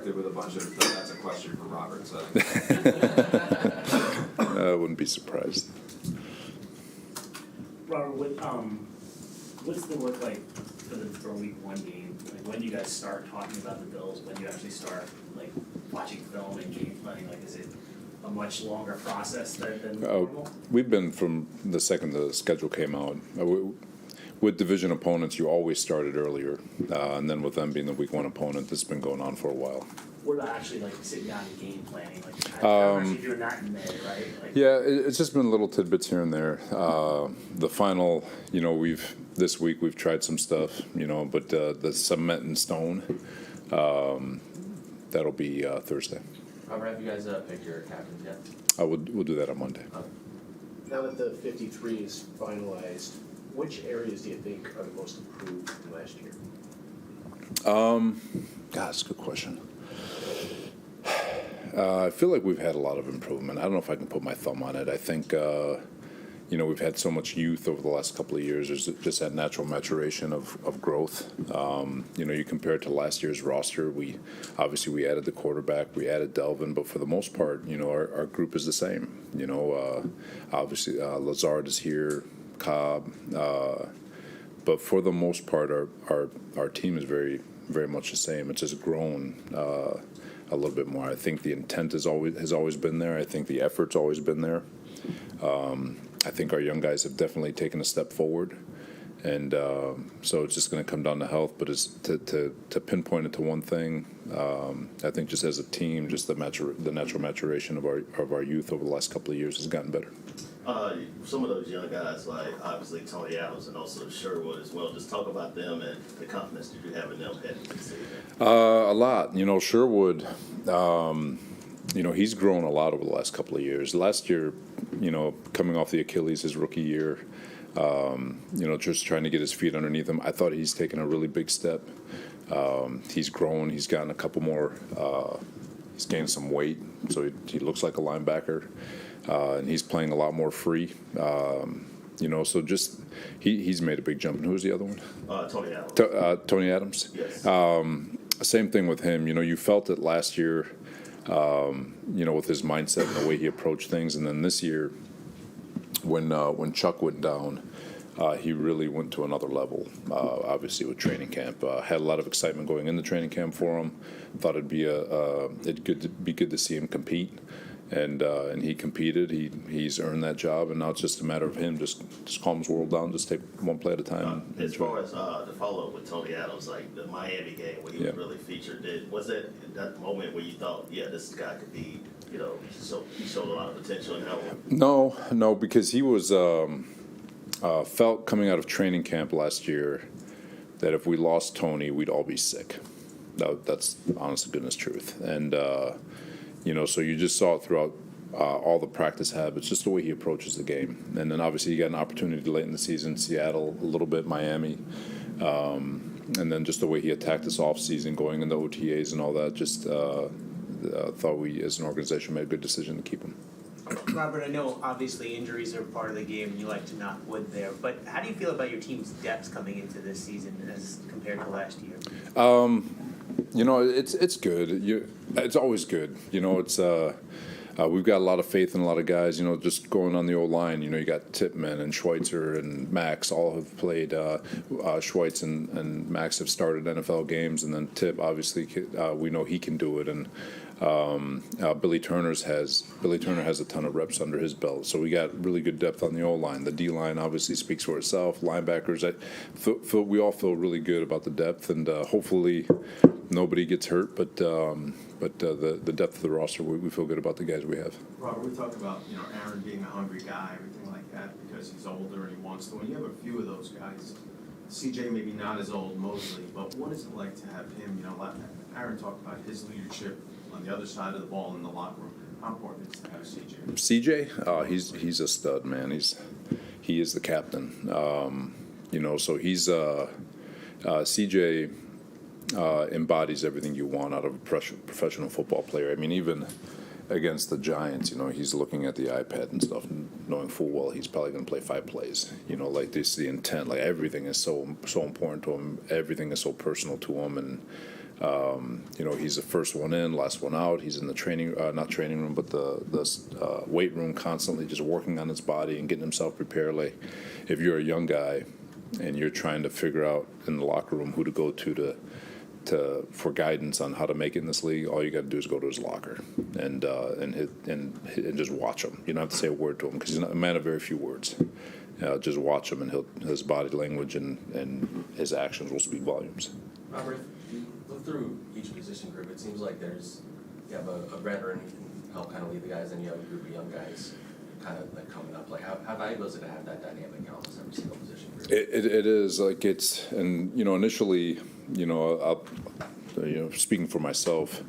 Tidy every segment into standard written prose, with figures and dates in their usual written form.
corrected with a bunch of that's a question for Robert. So I wouldn't be surprised. Robert, what's the work like for a week one game? Like, when do you guys start talking about the Bills? When do you actually start like watching film and game planning? Like, is it a much longer process than normal? We've been from the second the schedule came out. With division opponents, you always started earlier, and then with them being the week one opponent, this has been going on for a while. What about actually like sitting down and game planning? Like, I'm actually doing that in May, right? Like, Yeah, it's just been little tidbits here and there. The final, this week we've tried some stuff, but the cement in stone, that'll be Thursday. Robert, have you guys picked your captains yet? We'll do that on Monday. Now that the 53 is finalized, which areas do you think are the most improved from last year? That's a good question. I feel like we've had a lot of improvement. I don't know if I can put my thumb on it. I think, we've had so much youth over the last couple of years. There's just that natural maturation of growth. You compare it to last year's roster. We added the quarterback, we added Delvin, but for the most part, our group is the same. Obviously Lazard is here, Cobb, but for the most part, our team is very, very much the same. It's just grown a little bit more. I think the intent has always been there. I think the effort's always been there. I think our young guys have definitely taken a step forward, and so it's just going to come down to health. But it's to pinpoint it to one thing, I think just as a team, just the natural maturation of our youth over the last couple of years has gotten better. Some of those young guys, like obviously Tony Adams and also Sherwood as well, just talk about them and the confidence that you have in them heading into the season. A lot. Sherwood, he's grown a lot over the last couple of years. Last year, coming off the Achilles, his rookie year, just trying to get his feet underneath him, I thought he's taken a really big step. He's grown. He's gotten a couple more. He's gained some weight, so he looks like a linebacker. And he's playing a lot more free. So just he's made a big jump. And who's the other one? Tony Adams. Tony Adams? Yes. Same thing with him. You felt it last year, with his mindset and the way he approached things. And then this year, when Chuck went down, he really went to another level, obviously with training camp. Had a lot of excitement going into training camp for him. Thought it'd be good to see him compete. And he competed. He's earned that job, and now it's just a matter of him just calm his world down, just take one play at a time. As far as the follow up with Tony Adams, like the Miami game where he was really featured, was that moment where you thought, this guy could be, so he showed a lot of potential in that one? No, because he was felt coming out of training camp last year that if we lost Tony, we'd all be sick. That's honest to goodness truth, and. So you just saw it throughout all the practice habits, just the way he approaches the game. And then obviously you got an opportunity late in the season, Seattle, a little bit, Miami. And then just the way he attacked this offseason, going into OTAs and all that, just thought we as an organization made a good decision to keep him. Robert, I know obviously injuries are part of the game and you like to knock wood there, but how do you feel about your team's depth coming into this season as compared to last year? It's good. It's always good. We've got a lot of faith in a lot of guys. Just going on the old line. You got Tippmann and Schweitzer and Max all have played. Schweitz and Max have started NFL games, and then Tip obviously we know he can do it. And Billy Turner has a ton of reps under his belt. So we got really good depth on the O line. The D line obviously speaks for itself. Linebackers, we all feel really good about the depth, and hopefully nobody gets hurt. But the depth of the roster, we feel good about the guys we have. Robert, we talked about Aaron being a hungry guy, everything like that, because he's older and he wants to. When you have a few of those guys, CJ maybe not as old, Mosley, but what is it like to have him? Aaron talked about his leadership on the other side of the ball in the locker room. How important is it to have CJ? CJ, he's a stud, man. He is the captain. So he's CJ. Embodies everything you want out of a professional football player. I mean, even against the Giants, he's looking at the iPad and stuff, knowing full well he's probably going to play 5 plays. Like this, the intent, like everything is so important to him. Everything is so personal to him, and He's the first one in, last one out. He's in the not training room, but the weight room, constantly just working on his body and getting himself prepared. Like, if you're a young guy and you're trying to figure out in the locker room who to go to for guidance on how to make it in this league, all you got to do is go to his locker and just watch him. You don't have to say a word to him because he's not a man of very few words. Just watch him, and his body language and his actions will speak volumes. Robert, if you look through each position group, it seems like you have a veteran who can help kind of lead the guys, and you have a group of young guys kind of like coming up. Like, how valuable is it to have that dynamic in almost every single position group? It is like initially, speaking for myself,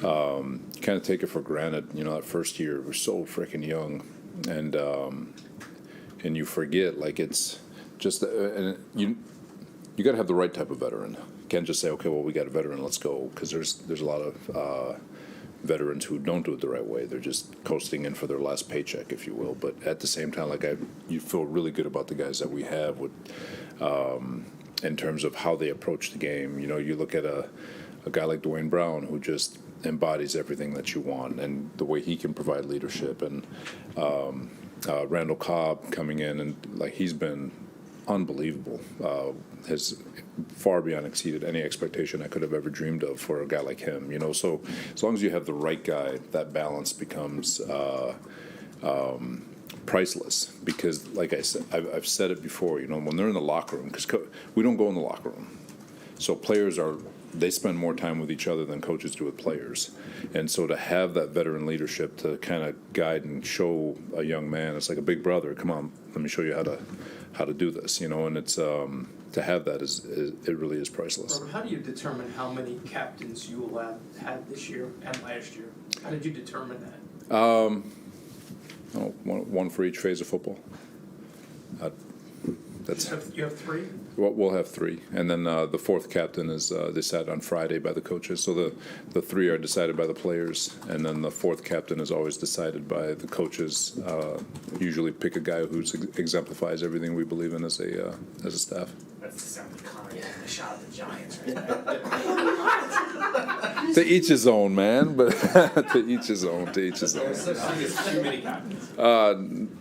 you kind of take it for granted. That first year we're so freaking young, and you forget, like, it's just and you got to have the right type of veteran. You can't just say, okay, well, we got a veteran, let's go, because there's a lot of veterans who don't do it the right way. They're just coasting in for their last paycheck, if you will. But at the same time, you feel really good about the guys that we have with, in terms of how they approach the game. You look at a guy like Dwayne Brown, who just embodies everything that you want, and the way he can provide leadership, and Randall Cobb coming in, and like, he's been unbelievable. Has far beyond exceeded any expectation I could have ever dreamed of for a guy like him. So as long as you have the right guy, that balance becomes priceless. Because, like I said, I've said it before. When they're in the locker room, because we don't go in the locker room, so players they spend more time with each other than coaches do with players. And so to have that veteran leadership to kind of guide and show a young man, it's like a big brother. Come on, let me show you how to do this. And it's to have that it really is priceless. Robert, how do you determine how many captains you will have had this year and last year? How did you determine that? One for each phase of football. You have three? We'll have three, and then the fourth captain is decided on Friday by the coaches. So the three are decided by the players, and then the fourth captain is always decided by the coaches. Usually pick a guy who exemplifies everything we believe in as a staff. That's sounding kind of a shot at the Giants, right? To each his own, man. But to each his own. To each his own. Too many captains.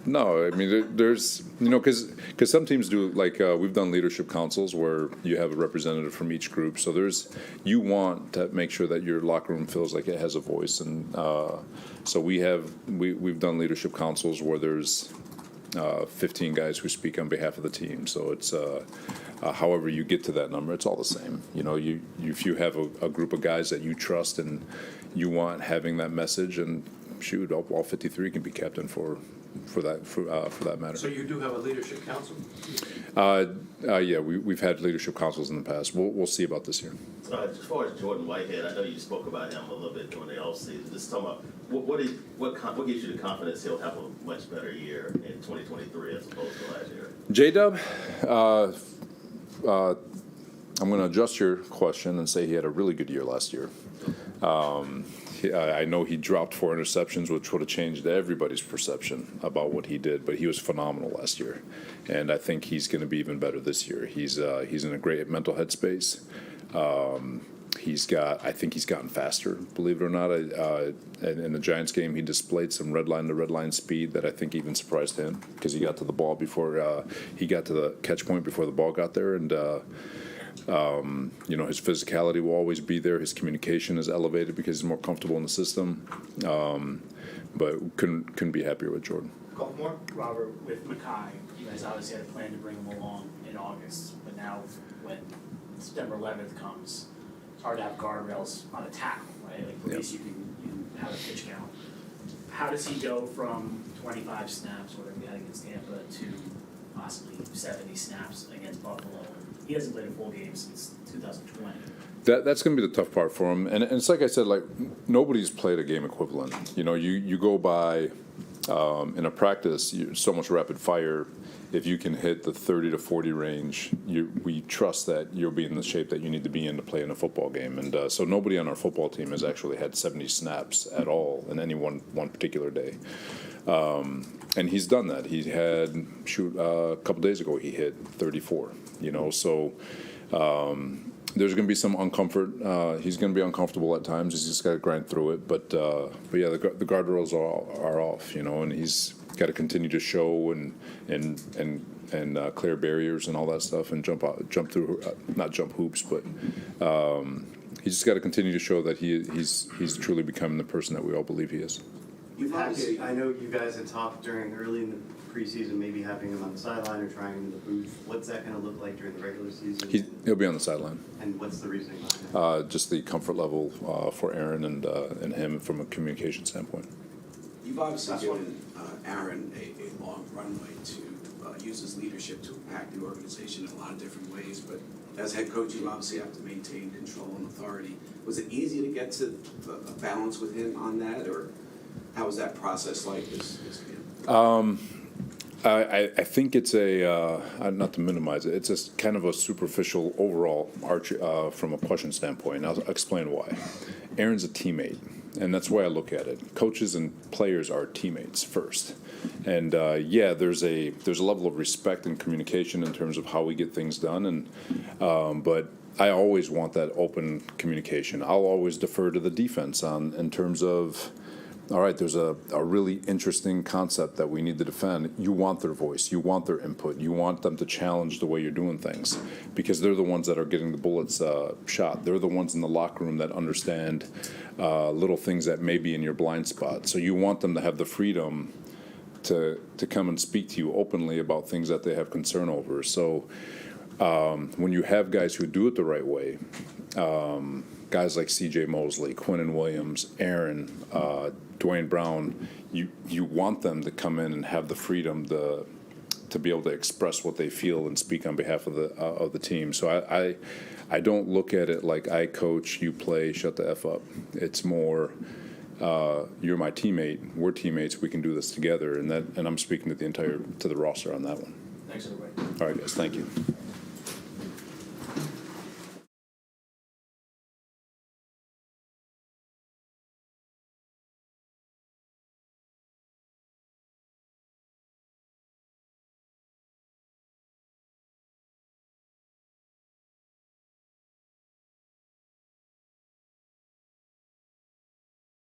No, I mean there's because some teams do, like we've done leadership councils where you have a representative from each group. So you want to make sure that your locker room feels like it has a voice, and so we've done leadership councils where there's 15 guys who speak on behalf of the team. So it's however you get to that number, it's all the same. If you have a group of guys that you trust and you want having that message, and shoot, all 53 can be captain for that matter. So you do have a leadership council? Yeah, we've had leadership councils in the past. We'll see about this year. As far as Jordan Whitehead, I know you spoke about him a little bit during the offseason. Just talking about what gives you the confidence he'll have a much better year in 2023 as opposed to last year? J-Dub, I'm going to adjust your question and say he had a really good year last year. I know he dropped 4 interceptions, which would have changed everybody's perception about what he did, but he was phenomenal last year, and I think he's going to be even better this year. He's in a great mental headspace. I think he's gotten faster, believe it or not. In the Giants game, he displayed some red line to red line speed that I think even surprised him, because he got to the ball before he got to the catch point before the ball got there, and his physicality will always be there. His communication is elevated because he's more comfortable in the system. But couldn't be happier with Jordan. Robert, with Mekhi, you guys obviously had a plan to bring him along in August, but now when September 11th comes, it's hard to have guardrails on a tackle, right? Like, at least you have a pitch count. How does he go from 25 snaps, whatever he had against Tampa, to possibly 70 snaps against Buffalo? He hasn't played a full game since 2020. That's going to be the tough part for him, and it's like I said, like, nobody's played a game equivalent. You go by in a practice, so much rapid fire. If you can hit the 30 to 40 range, we trust that you'll be in the shape that you need to be in to play in a football game. And so nobody on our football team has actually had 70 snaps at all in any one particular day. And he's done that. He had, a couple days ago, he hit 34. So there's going to be some uncomfort. He's going to be uncomfortable at times. He's just got to grind through it. But yeah, the guardrails are off, and he's got to continue to show and clear barriers and all that stuff and jump through, not jump hoops, but he's just got to continue to show that he's truly becoming the person that we all believe he is. I know you guys had talked early in the preseason, maybe having him on the sideline or trying him in the booth. What's that going to look like during the regular season? He'll be on the sideline. And what's the reasoning behind that? Just the comfort level for Aaron and him from a communication standpoint. You've obviously given Aaron a long runway to use his leadership to impact the organization in a lot of different ways, but as head coach, you obviously have to maintain control and authority. Was it easy to get to a balance with him on that, or how was that process like this camp? I think it's not to minimize it, it's a kind of a superficial overall arch from a question standpoint. I'll explain why. Aaron's a teammate, and that's why I look at it. Coaches and players are teammates first. And yeah, there's a level of respect and communication in terms of how we get things done, and but I always want that open communication. I'll always defer to the defense in terms of, all right, there's a really interesting concept that we need to defend. You want their voice. You want their input. You want them to challenge the way you're doing things because they're the ones that are getting the bullets shot. They're the ones in the locker room that understand little things that may be in your blind spot. So you want them to have the freedom to come and speak to you openly about things that they have concern over. So when you have guys who do it the right way, guys like C.J. Mosley, Quinnen Williams, Aaron, Dwayne Brown, you want them to come in and have the freedom to be able to express what they feel and speak on behalf of the team. So I don't look at it like I coach, you play, shut the F up. It's more you're my teammate, we're teammates, we can do this together, and I'm speaking to the roster on that one. Thanks, everybody. All right, guys, thank you.